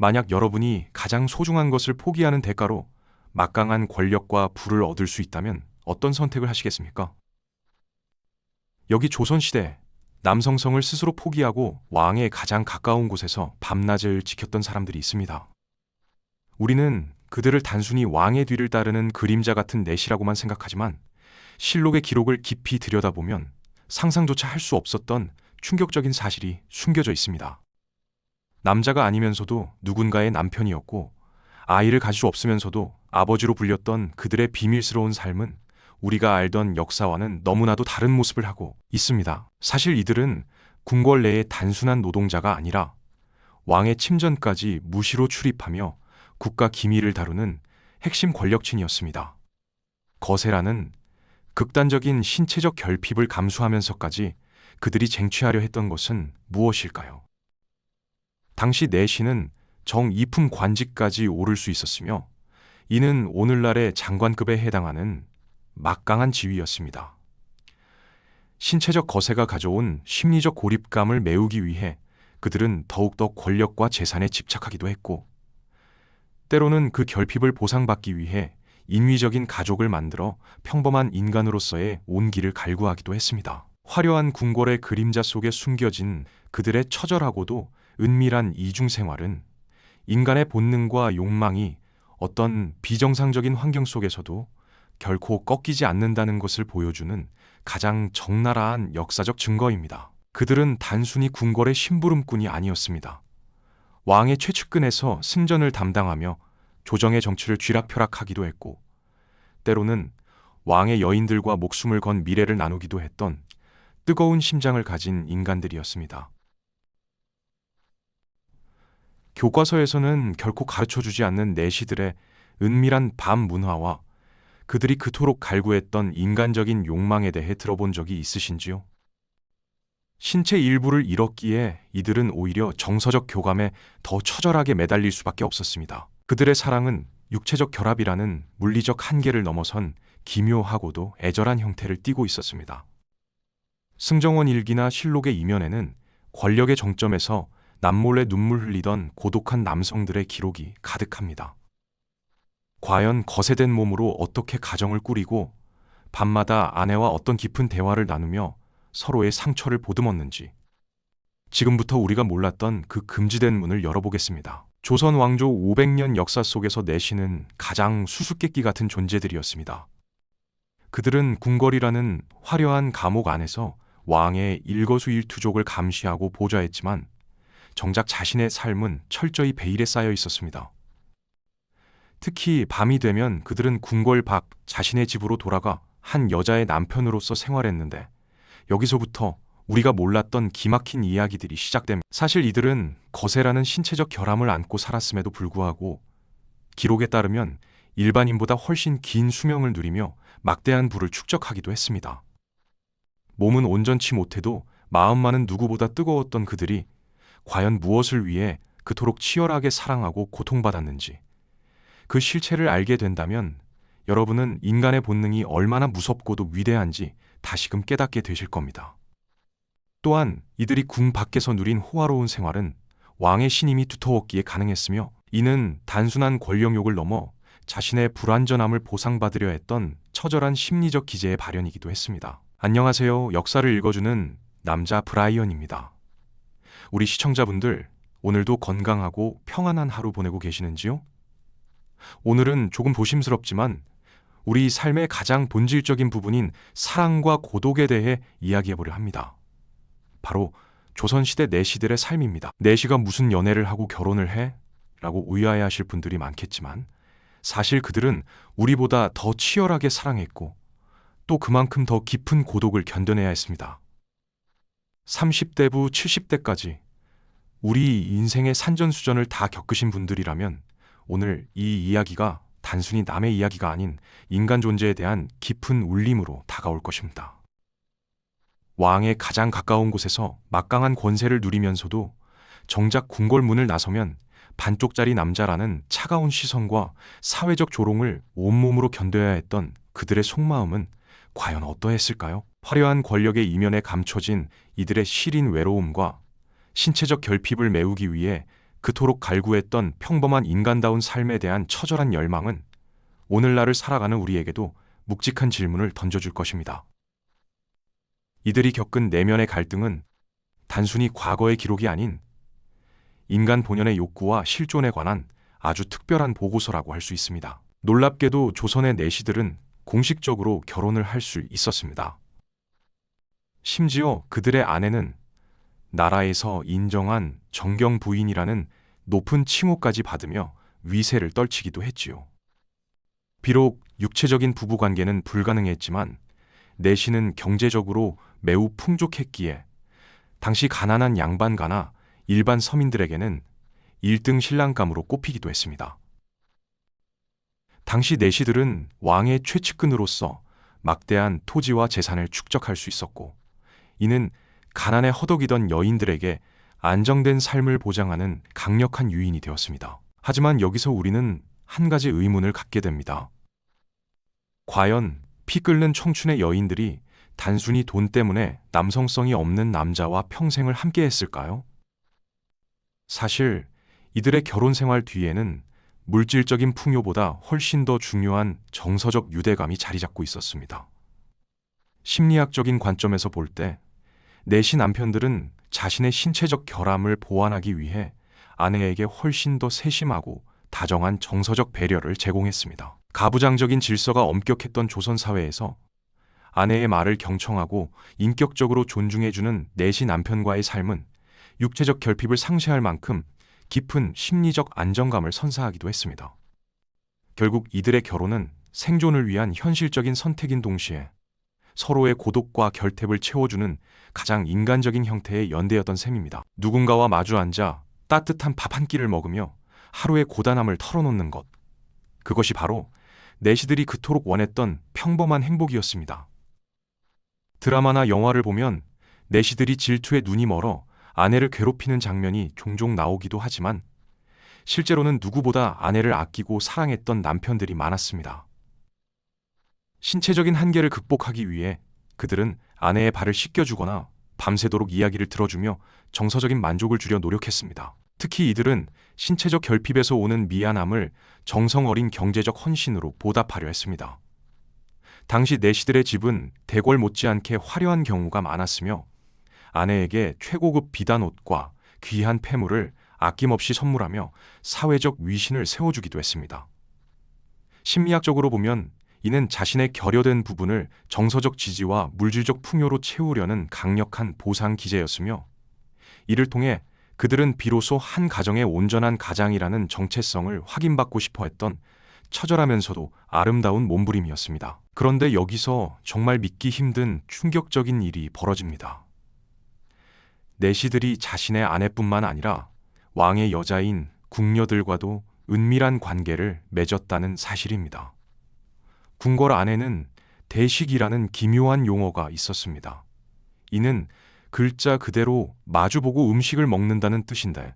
만약 여러분이 가장 소중한 것을 포기하는 대가로 막강한 권력과 부를 얻을 수 있다면 어떤 선택을 하시겠습니까? 여기 조선시대 남성성을 스스로 포기하고 왕에 가장 가까운 곳에서 밤낮을 지켰던 사람들이 있습니다. 우리는 그들을 단순히 왕의 뒤를 따르는 그림자 같은 내시라고만 생각하지만 실록의 기록을 깊이 들여다보면 상상조차 할 수 없었던 충격적인 사실이 숨겨져 있습니다. 남자가 아니면서도 누군가의 남편이었고 아이를 가질 수 없으면서도 아버지로 불렸던 그들의 비밀스러운 삶은 우리가 알던 역사와는 너무나도 다른 모습을 하고 있습니다. 사실 이들은 궁궐 내의 단순한 노동자가 아니라 왕의 침전까지 무시로 출입하며 국가 기밀을 다루는 핵심 권력층이었습니다. 거세라는 극단적인 신체적 결핍을 감수하면서까지 그들이 쟁취하려 했던 것은 무엇일까요? 당시 내시는 정이품 관직까지 오를 수 있었으며 이는 오늘날의 장관급에 해당하는 막강한 지위였습니다. 신체적 거세가 가져온 심리적 고립감을 메우기 위해 그들은 더욱더 권력과 재산에 집착하기도 했고 때로는 그 결핍을 보상받기 위해 인위적인 가족을 만들어 평범한 인간으로서의 온기를 갈구하기도 했습니다. 화려한 궁궐의 그림자 속에 숨겨진 그들의 처절하고도 은밀한 이중 생활은 인간의 본능과 욕망이 어떤 비정상적인 환경 속에서도 결코 꺾이지 않는다는 것을 보여주는 가장 적나라한 역사적 증거입니다. 그들은 단순히 궁궐의 심부름꾼이 아니었습니다. 왕의 최측근에서 승전을 담당하며 조정의 정치를 쥐락펴락하기도 했고 때로는 왕의 여인들과 목숨을 건 미래를 나누기도 했던 뜨거운 심장을 가진 인간들이었습니다. 교과서에서는 결코 가르쳐주지 않는 내시들의 은밀한 밤 문화와 그들이 그토록 갈구했던 인간적인 욕망에 대해 들어본 적이 있으신지요? 신체 일부를 잃었기에 이들은 오히려 정서적 교감에 더 처절하게 매달릴 수밖에 없었습니다. 그들의 사랑은 육체적 결합이라는 물리적 한계를 넘어선 기묘하고도 애절한 형태를 띠고 있었습니다. 승정원 일기나 실록의 이면에는 권력의 정점에서 남몰래 눈물 흘리던 고독한 남성들의 기록이 가득합니다. 과연 거세된 몸으로 어떻게 가정을 꾸리고 밤마다 아내와 어떤 깊은 대화를 나누며 서로의 상처를 보듬었는지 지금부터 우리가 몰랐던 그 금지된 문을 열어보겠습니다. 조선 왕조 500년 역사 속에서 내시는 가장 수수께끼 같은 존재들이었습니다. 그들은 궁궐이라는 화려한 감옥 안에서 왕의 일거수일투족을 감시하고 보좌했지만 정작 자신의 삶은 철저히 베일에 쌓여 있었습니다. 특히 밤이 되면 그들은 궁궐 밖 자신의 집으로 돌아가 한 여자의 남편으로서 생활했는데 여기서부터 우리가 몰랐던 기막힌 이야기들이 시작됩니다. 사실 이들은 거세라는 신체적 결함을 안고 살았음에도 불구하고 기록에 따르면 일반인보다 훨씬 긴 수명을 누리며 막대한 부를 축적하기도 했습니다. 몸은 온전치 못해도 마음만은 누구보다 뜨거웠던 그들이 과연 무엇을 위해 그토록 치열하게 사랑하고 고통받았는지 그 실체를 알게 된다면 여러분은 인간의 본능이 얼마나 무섭고도 위대한지 다시금 깨닫게 되실 겁니다. 또한 이들이 궁 밖에서 누린 호화로운 생활은 왕의 신임이 두터웠기에 가능했으며 이는 단순한 권력욕을 넘어 자신의 불완전함을 보상받으려 했던 처절한 심리적 기제의 발현이기도 했습니다. 안녕하세요. 역사를 읽어주는 남자 브라이언입니다. 우리 시청자분들, 오늘도 건강하고 평안한 하루 보내고 계시는지요? 오늘은 조금 조심스럽지만 우리 삶의 가장 본질적인 부분인 사랑과 고독에 대해 이야기해보려 합니다. 바로 조선시대 내시들의 삶입니다. 내시가 무슨 연애를 하고 결혼을 해? 라고 의아해하실 분들이 많겠지만 사실 그들은 우리보다 더 치열하게 사랑했고 또 그만큼 더 깊은 고독을 견뎌내야 했습니다. 30대부 70대까지 우리 인생의 산전수전을 다 겪으신 분들이라면 오늘 이 이야기가 단순히 남의 이야기가 아닌 인간 존재에 대한 깊은 울림으로 다가올 것입니다. 왕의 가장 가까운 곳에서 막강한 권세를 누리면서도 정작 궁궐 문을 나서면 반쪽짜리 남자라는 차가운 시선과 사회적 조롱을 온몸으로 견뎌야 했던 그들의 속마음은 과연 어떠했을까요? 화려한 권력의 이면에 감춰진 이들의 시린 외로움과 신체적 결핍을 메우기 위해 그토록 갈구했던 평범한 인간다운 삶에 대한 처절한 열망은 오늘날을 살아가는 우리에게도 묵직한 질문을 던져줄 것입니다. 이들이 겪은 내면의 갈등은 단순히 과거의 기록이 아닌 인간 본연의 욕구와 실존에 관한 아주 특별한 보고서라고 할 수 있습니다. 놀랍게도 조선의 내시들은 공식적으로 결혼을 할 수 있었습니다. 심지어 그들의 아내는 나라에서 인정한 정경 부인이라는 높은 칭호까지 받으며 위세를 떨치기도 했지요. 비록 육체적인 부부관계는 불가능했지만 내시는 경제적으로 매우 풍족했기에 당시 가난한 양반가나 일반 서민들에게는 1등 신랑감으로 꼽히기도 했습니다. 당시 내시들은 왕의 최측근으로서 막대한 토지와 재산을 축적할 수 있었고, 이는 가난에 허덕이던 여인들에게 안정된 삶을 보장하는 강력한 유인이 되었습니다. 하지만 여기서 우리는 한 가지 의문을 갖게 됩니다. 과연 피 끓는 청춘의 여인들이 단순히 돈 때문에 남성성이 없는 남자와 평생을 함께 했을까요? 사실 이들의 결혼 생활 뒤에는 물질적인 풍요보다 훨씬 더 중요한 정서적 유대감이 자리 잡고 있었습니다. 심리학적인 관점에서 볼 때 내시 남편들은 자신의 신체적 결함을 보완하기 위해 아내에게 훨씬 더 세심하고 다정한 정서적 배려를 제공했습니다. 가부장적인 질서가 엄격했던 조선 사회에서 아내의 말을 경청하고 인격적으로 존중해주는 내시 남편과의 삶은 육체적 결핍을 상쇄할 만큼 깊은 심리적 안정감을 선사하기도 했습니다. 결국 이들의 결혼은 생존을 위한 현실적인 선택인 동시에 서로의 고독과 결핍을 채워주는 가장 인간적인 형태의 연대였던 셈입니다. 누군가와 마주 앉아 따뜻한 밥 한 끼를 먹으며 하루의 고단함을 털어놓는 것, 그것이 바로 내시들이 그토록 원했던 평범한 행복이었습니다. 드라마나 영화를 보면 내시들이 질투에 눈이 멀어 아내를 괴롭히는 장면이 종종 나오기도 하지만 실제로는 누구보다 아내를 아끼고 사랑했던 남편들이 많았습니다. 신체적인 한계를 극복하기 위해 그들은 아내의 발을 씻겨주거나 밤새도록 이야기를 들어주며 정서적인 만족을 주려 노력했습니다. 특히 이들은 신체적 결핍에서 오는 미안함을 정성 어린 경제적 헌신으로 보답하려 했습니다. 당시 내시들의 집은 대궐 못지않게 화려한 경우가 많았으며 아내에게 최고급 비단 옷과 귀한 폐물을 아낌없이 선물하며 사회적 위신을 세워주기도 했습니다. 심리학적으로 보면 이는 자신의 결여된 부분을 정서적 지지와 물질적 풍요로 채우려는 강력한 보상 기제였으며, 이를 통해 그들은 비로소 한 가정의 온전한 가장이라는 정체성을 확인받고 싶어 했던 처절하면서도 아름다운 몸부림이었습니다. 그런데 여기서 정말 믿기 힘든 충격적인 일이 벌어집니다. 내시들이 자신의 아내뿐만 아니라 왕의 여자인 궁녀들과도 은밀한 관계를 맺었다는 사실입니다. 궁궐 안에는 대식이라는 기묘한 용어가 있었습니다. 이는 글자 그대로 마주보고 음식을 먹는다는 뜻인데,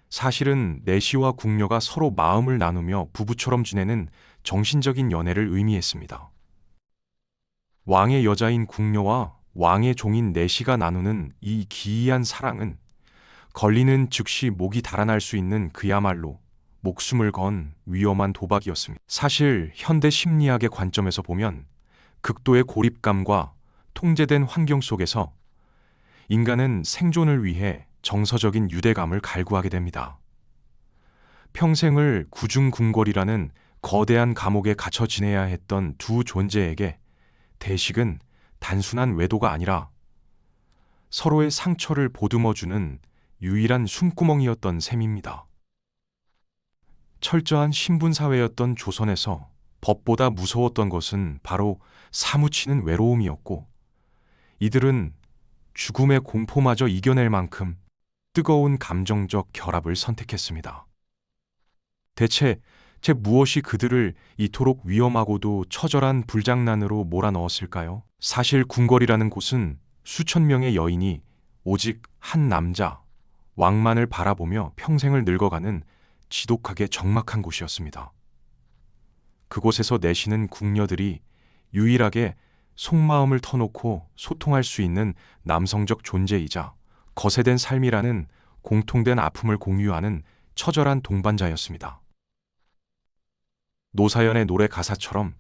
사실은 내시와 궁녀가 서로 마음을 나누며 부부처럼 지내는 정신적인 연애를 의미했습니다. 왕의 여자인 궁녀와 왕의 종인 내시가 나누는 이 기이한 사랑은 걸리는 즉시 목이 달아날 수 있는 그야말로 목숨을 건 위험한 도박이었습니다. 사실 현대 심리학의 관점에서 보면 극도의 고립감과 통제된 환경 속에서 인간은 생존을 위해 정서적인 유대감을 갈구하게 됩니다. 평생을 구중궁궐이라는 거대한 감옥에 갇혀 지내야 했던 두 존재에게 대식은 단순한 외도가 아니라 서로의 상처를 보듬어주는 유일한 숨구멍이었던 셈입니다. 철저한 신분사회였던 조선에서 법보다 무서웠던 것은 바로 사무치는 외로움이었고, 이들은 죽음의 공포마저 이겨낼 만큼 뜨거운 감정적 결합을 선택했습니다. 대체 무엇이 그들을 이토록 위험하고도 처절한 불장난으로 몰아넣었을까요? 사실 궁궐이라는 곳은 수천 명의 여인이 오직 한 남자, 왕만을 바라보며 평생을 늙어가는 지독하게 적막한 곳이었습니다. 그곳에서 내시는 궁녀들이 유일하게 속마음을 터놓고 소통할 수 있는 남성적 존재이자 거세된 삶이라는 공통된 아픔을 공유하는 처절한 동반자였습니다. 노사연의 노래 가사처럼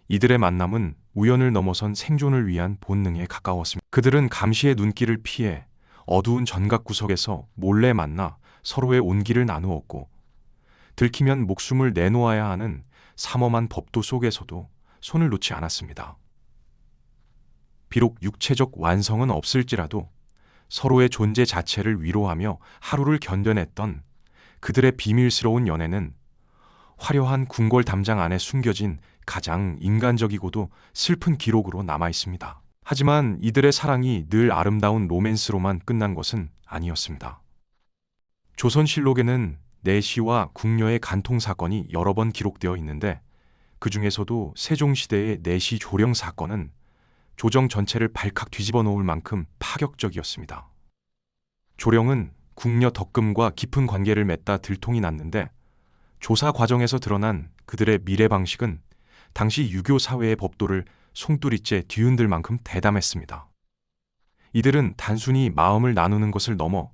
이들의 만남은 우연을 넘어선 생존을 위한 본능에 가까웠습니다. 그들은 감시의 눈길을 피해 어두운 전각 구석에서 몰래 만나 서로의 온기를 나누었고, 들키면 목숨을 내놓아야 하는 삼엄한 법도 속에서도 손을 놓지 않았습니다. 비록 육체적 완성은 없을지라도 서로의 존재 자체를 위로하며 하루를 견뎌냈던 그들의 비밀스러운 연애는 화려한 궁궐 담장 안에 숨겨진 가장 인간적이고도 슬픈 기록으로 남아 있습니다. 하지만 이들의 사랑이 늘 아름다운 로맨스로만 끝난 것은 아니었습니다. 조선실록에는 내시와 궁녀의 간통 사건이 여러 번 기록되어 있는데, 그 중에서도 세종시대의 내시 조령 사건은 조정 전체를 발칵 뒤집어 놓을 만큼 파격적이었습니다. 조령은 궁녀 덕금과 깊은 관계를 맺다 들통이 났는데, 조사 과정에서 드러난 그들의 미래 방식은 당시 유교 사회의 법도를 송두리째 뒤흔들 만큼 대담했습니다. 이들은 단순히 마음을 나누는 것을 넘어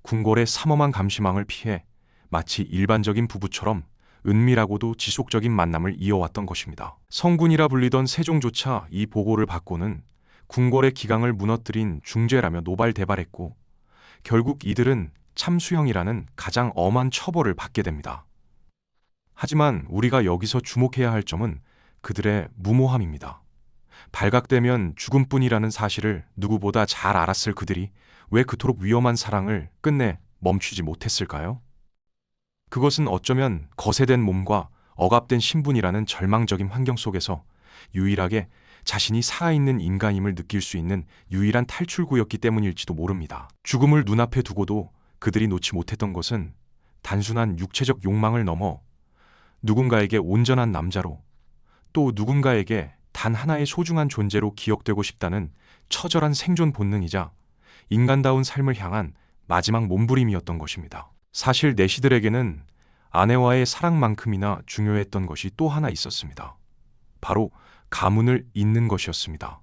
궁궐의 삼엄한 감시망을 피해 마치 일반적인 부부처럼 은밀하고도 지속적인 만남을 이어왔던 것입니다. 성군이라 불리던 세종조차 이 보고를 받고는 궁궐의 기강을 무너뜨린 중죄라며 노발대발했고, 결국 이들은 참수형이라는 가장 엄한 처벌을 받게 됩니다. 하지만 우리가 여기서 주목해야 할 점은 그들의 무모함입니다. 발각되면 죽음뿐이라는 사실을 누구보다 잘 알았을 그들이 왜 그토록 위험한 사랑을 끝내 멈추지 못했을까요? 그것은 어쩌면 거세된 몸과 억압된 신분이라는 절망적인 환경 속에서 유일하게 자신이 살아있는 인간임을 느낄 수 있는 유일한 탈출구였기 때문일지도 모릅니다. 죽음을 눈앞에 두고도 그들이 놓지 못했던 것은 단순한 육체적 욕망을 넘어 누군가에게 온전한 남자로, 또 누군가에게 단 하나의 소중한 존재로 기억되고 싶다는 처절한 생존 본능이자 인간다운 삶을 향한 마지막 몸부림이었던 것입니다. 사실 내시들에게는 아내와의 사랑만큼이나 중요했던 것이 또 하나 있었습니다. 바로 가문을 잇는 것이었습니다.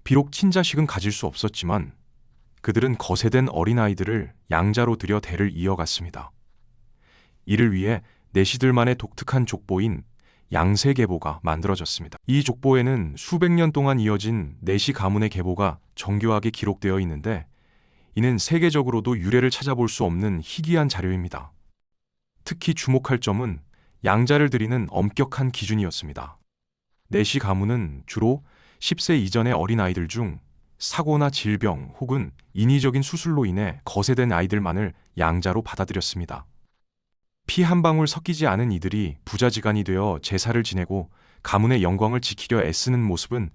비록 친자식은 가질 수 없었지만 그들은 거세된 어린아이들을 양자로 들여 대를 이어갔습니다. 이를 위해 내시들만의 독특한 족보인 양세계보가 만들어졌습니다. 이 족보에는 수백 년 동안 이어진 내시 가문의 계보가 정교하게 기록되어 있는데, 이는 세계적으로도 유례를 찾아볼 수 없는 희귀한 자료입니다. 특히 주목할 점은 양자를 드리는 엄격한 기준이었습니다. 내시 가문은 주로 10세 이전의 어린아이들 중 사고나 질병 혹은 인위적인 수술로 인해 거세된 아이들만을 양자로 받아들였습니다. 피 한 방울 섞이지 않은 이들이 부자지간이 되어 제사를 지내고 가문의 영광을 지키려 애쓰는 모습은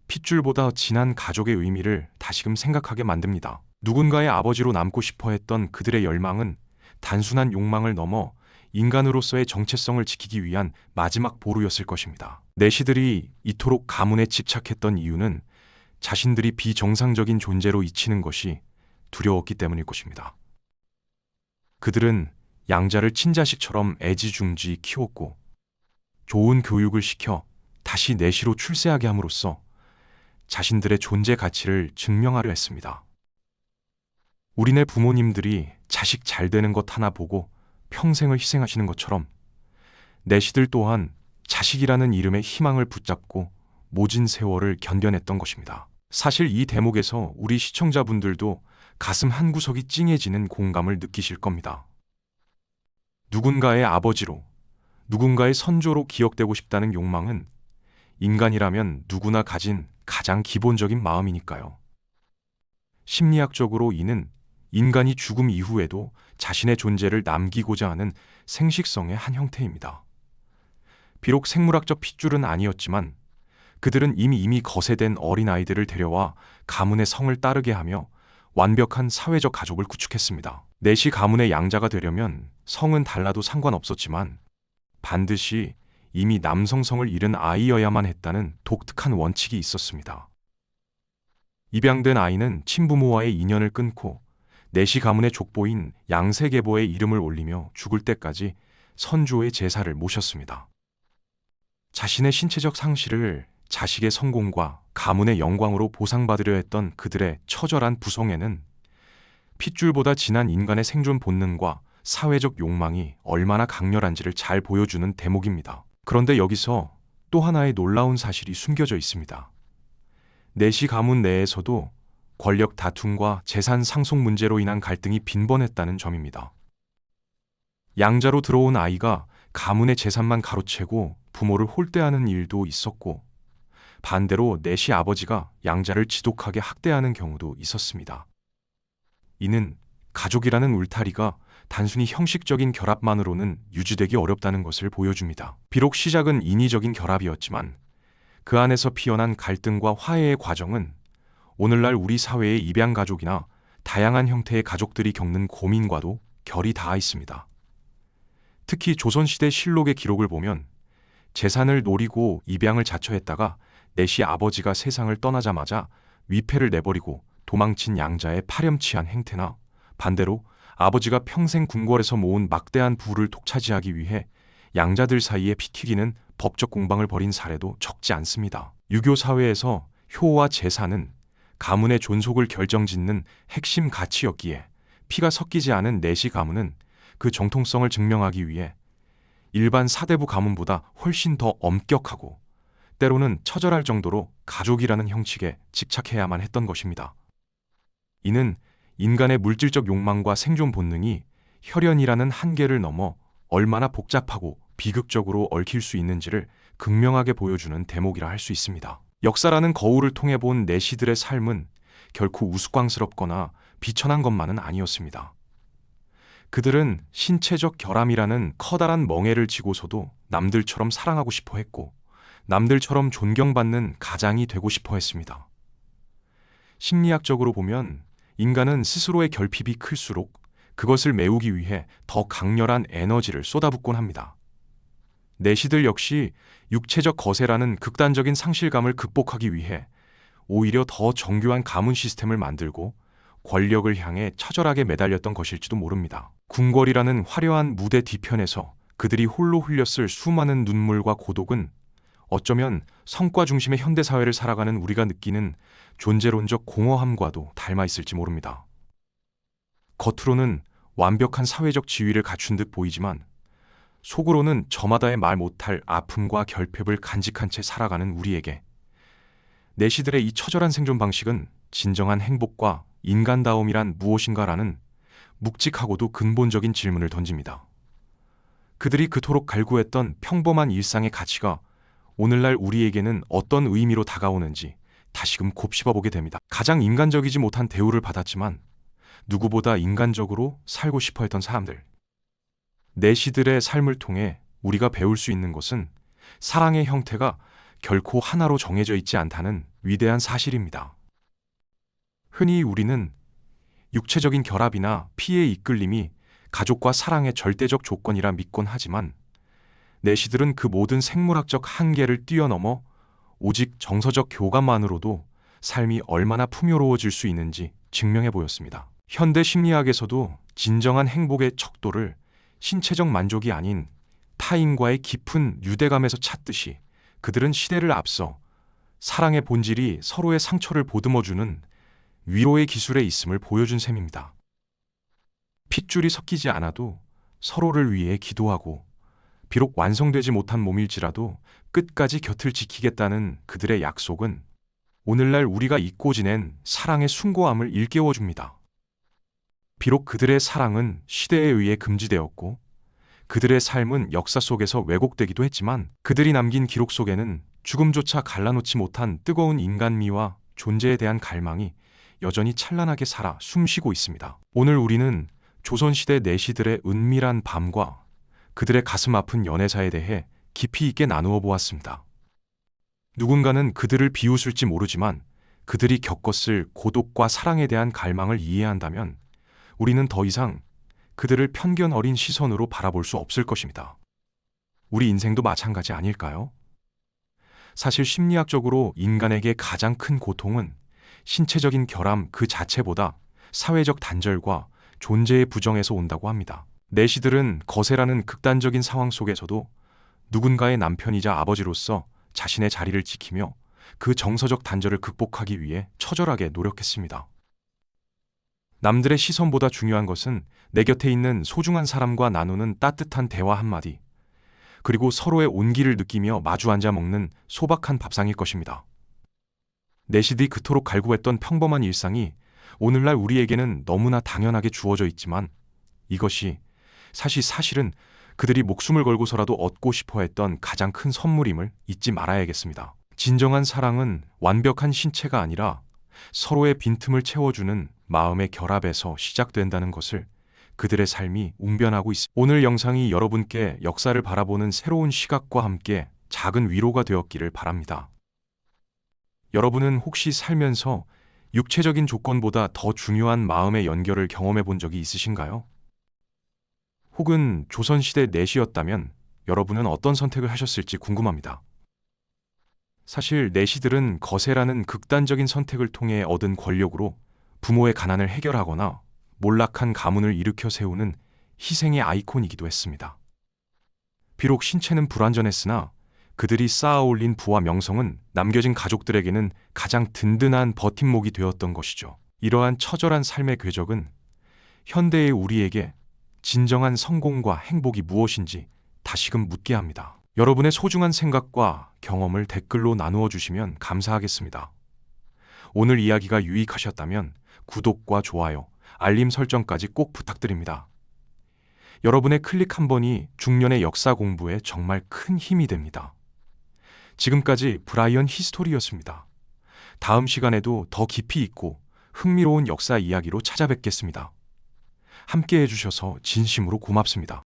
핏줄보다 진한 가족의 의미를 다시금 생각하게 만듭니다. 누군가의 아버지로 남고 싶어 했던 그들의 열망은 단순한 욕망을 넘어 인간으로서의 정체성을 지키기 위한 마지막 보루였을 것입니다. 내시들이 이토록 가문에 집착했던 이유는 자신들이 비정상적인 존재로 잊히는 것이 두려웠기 때문일 것입니다. 그들은 양자를 친자식처럼 애지중지 키웠고, 좋은 교육을 시켜 다시 내시로 출세하게 함으로써 자신들의 존재 가치를 증명하려 했습니다. 우리네 부모님들이 자식 잘 되는 것 하나 보고 평생을 희생하시는 것처럼 내시들 또한 자식이라는 이름의 희망을 붙잡고 모진 세월을 견뎌냈던 것입니다. 사실 이 대목에서 우리 시청자분들도 가슴 한구석이 찡해지는 공감을 느끼실 겁니다. 누군가의 아버지로, 누군가의 선조로 기억되고 싶다는 욕망은 인간이라면 누구나 가진 가장 기본적인 마음이니까요. 심리학적으로 이는 인간이 죽음 이후에도 자신의 존재를 남기고자 하는 생식성의 한 형태입니다. 비록 생물학적 핏줄은 아니었지만 그들은 이미 거세된 어린아이들을 데려와 가문의 성을 따르게 하며 완벽한 사회적 가족을 구축했습니다. 내시 가문의 양자가 되려면 성은 달라도 상관없었지만 반드시 이미 남성성을 잃은 아이여야만 했다는 독특한 원칙이 있었습니다. 입양된 아이는 친부모와의 인연을 끊고 내시 가문의 족보인 양세계보에 이름을 올리며 죽을 때까지 선조의 제사를 모셨습니다. 자신의 신체적 상실을 자식의 성공과 가문의 영광으로 보상받으려 했던 그들의 처절한 부성애는 핏줄보다 진한 인간의 생존 본능과 사회적 욕망이 얼마나 강렬한지를 잘 보여주는 대목입니다. 그런데 여기서 또 하나의 놀라운 사실이 숨겨져 있습니다. 내시 가문 내에서도 권력 다툼과 재산 상속 문제로 인한 갈등이 빈번했다는 점입니다. 양자로 들어온 아이가 가문의 재산만 가로채고 부모를 홀대하는 일도 있었고, 반대로 내시 아버지가 양자를 지독하게 학대하는 경우도 있었습니다. 이는 가족이라는 울타리가 단순히 형식적인 결합만으로는 유지되기 어렵다는 것을 보여줍니다. 비록 시작은 인위적인 결합이었지만 그 안에서 피어난 갈등과 화해의 과정은 오늘날 우리 사회의 입양가족이나 다양한 형태의 가족들이 겪는 고민과도 결이 닿아 있습니다. 특히 조선시대 실록의 기록을 보면 재산을 노리고 입양을 자처했다가 내시 아버지가 세상을 떠나자마자 위패를 내버리고 도망친 양자의 파렴치한 행태나, 반대로 아버지가 평생 궁궐에서 모은 막대한 부를 독차지하기 위해 양자들 사이에 피튀기는 법적 공방을 벌인 사례도 적지 않습니다. 유교 사회에서 효와 제사는 가문의 존속을 결정짓는 핵심 가치였기에 피가 섞이지 않은 내시 가문은 그 정통성을 증명하기 위해 일반 사대부 가문보다 훨씬 더 엄격하고 때로는 처절할 정도로 가족이라는 형식에 집착해야만 했던 것입니다. 이는 인간의 물질적 욕망과 생존 본능이 혈연이라는 한계를 넘어 얼마나 복잡하고 비극적으로 얽힐 수 있는지를 극명하게 보여주는 대목이라 할 수 있습니다. 역사라는 거울을 통해 본 내시들의 삶은 결코 우스꽝스럽거나 비천한 것만은 아니었습니다. 그들은 신체적 결함이라는 커다란 멍에를 지고서도 남들처럼 사랑하고 싶어 했고, 남들처럼 존경받는 가장이 되고 싶어 했습니다. 심리학적으로 보면 인간은 스스로의 결핍이 클수록 그것을 메우기 위해 더 강렬한 에너지를 쏟아붓곤 합니다. 내시들 역시 육체적 거세라는 극단적인 상실감을 극복하기 위해 오히려 더 정교한 가문 시스템을 만들고 권력을 향해 처절하게 매달렸던 것일지도 모릅니다. 궁궐이라는 화려한 무대 뒤편에서 그들이 홀로 흘렸을 수많은 눈물과 고독은 어쩌면 성과 중심의 현대사회를 살아가는 우리가 느끼는 존재론적 공허함과도 닮아 있을지 모릅니다. 겉으로는 완벽한 사회적 지위를 갖춘 듯 보이지만 속으로는 저마다의 말 못할 아픔과 결핍을 간직한 채 살아가는 우리에게 내시들의 이 처절한 생존 방식은 진정한 행복과 인간다움이란 무엇인가라는 묵직하고도 근본적인 질문을 던집니다. 그들이 그토록 갈구했던 평범한 일상의 가치가 오늘날 우리에게는 어떤 의미로 다가오는지 다시금 곱씹어보게 됩니다. 가장 인간적이지 못한 대우를 받았지만 누구보다 인간적으로 살고 싶어 했던 사람들. 내시들의 삶을 통해 우리가 배울 수 있는 것은 사랑의 형태가 결코 하나로 정해져 있지 않다는 위대한 사실입니다. 흔히 우리는 육체적인 결합이나 피의 이끌림이 가족과 사랑의 절대적 조건이라 믿곤 하지만 내시들은 그 모든 생물학적 한계를 뛰어넘어 오직 정서적 교감만으로도 삶이 얼마나 풍요로워질 수 있는지 증명해 보였습니다. 현대 심리학에서도 진정한 행복의 척도를 신체적 만족이 아닌 타인과의 깊은 유대감에서 찾듯이 그들은 시대를 앞서 사랑의 본질이 서로의 상처를 보듬어주는 위로의 기술에 있음을 보여준 셈입니다. 핏줄이 섞이지 않아도 서로를 위해 기도하고 비록 완성되지 못한 몸일지라도 끝까지 곁을 지키겠다는 그들의 약속은 오늘날 우리가 잊고 지낸 사랑의 숭고함을 일깨워줍니다. 비록 그들의 사랑은 시대에 의해 금지되었고 그들의 삶은 역사 속에서 왜곡되기도 했지만 그들이 남긴 기록 속에는 죽음조차 갈라놓지 못한 뜨거운 인간미와 존재에 대한 갈망이 여전히 찬란하게 살아 숨쉬고 있습니다. 오늘 우리는 조선시대 내시들의 은밀한 밤과 그들의 가슴 아픈 연애사에 대해 깊이 있게 나누어 보았습니다. 누군가는 그들을 비웃을지 모르지만 그들이 겪었을 고독과 사랑에 대한 갈망을 이해한다면 우리는 더 이상 그들을 편견 어린 시선으로 바라볼 수 없을 것입니다. 우리 인생도 마찬가지 아닐까요? 사실 심리학적으로 인간에게 가장 큰 고통은 신체적인 결함 그 자체보다 사회적 단절과 존재의 부정에서 온다고 합니다. 내시들은 거세라는 극단적인 상황 속에서도 누군가의 남편이자 아버지로서 자신의 자리를 지키며 그 정서적 단절을 극복하기 위해 처절하게 노력했습니다. 남들의 시선보다 중요한 것은 내 곁에 있는 소중한 사람과 나누는 따뜻한 대화 한마디, 그리고 서로의 온기를 느끼며 마주 앉아 먹는 소박한 밥상일 것입니다. 내시들이 그토록 갈구했던 평범한 일상이 오늘날 우리에게는 너무나 당연하게 주어져 있지만, 이것이 사실은 그들이 목숨을 걸고서라도 얻고 싶어 했던 가장 큰 선물임을 잊지 말아야겠습니다. 진정한 사랑은 완벽한 신체가 아니라 서로의 빈틈을 채워주는 마음의 결합에서 시작된다는 것을 그들의 삶이 웅변하고 있습니다. 오늘 영상이 여러분께 역사를 바라보는 새로운 시각과 함께 작은 위로가 되었기를 바랍니다. 여러분은 혹시 살면서 육체적인 조건보다 더 중요한 마음의 연결을 경험해 본 적이 있으신가요? 혹은 조선시대 내시였다면 여러분은 어떤 선택을 하셨을지 궁금합니다. 사실 내시들은 거세라는 극단적인 선택을 통해 얻은 권력으로 부모의 가난을 해결하거나 몰락한 가문을 일으켜 세우는 희생의 아이콘이기도 했습니다. 비록 신체는 불완전했으나 그들이 쌓아 올린 부와 명성은 남겨진 가족들에게는 가장 든든한 버팀목이 되었던 것이죠. 이러한 처절한 삶의 궤적은 현대의 우리에게 진정한 성공과 행복이 무엇인지 다시금 묻게 합니다. 여러분의 소중한 생각과 경험을 댓글로 나누어 주시면 감사하겠습니다. 오늘 이야기가 유익하셨다면 구독과 좋아요, 알림 설정까지 꼭 부탁드립니다. 여러분의 클릭 한 번이 중년의 역사 공부에 정말 큰 힘이 됩니다. 지금까지 브라이언 히스토리였습니다. 다음 시간에도 더 깊이 있고 흥미로운 역사 이야기로 찾아뵙겠습니다. 함께 해주셔서 진심으로 고맙습니다.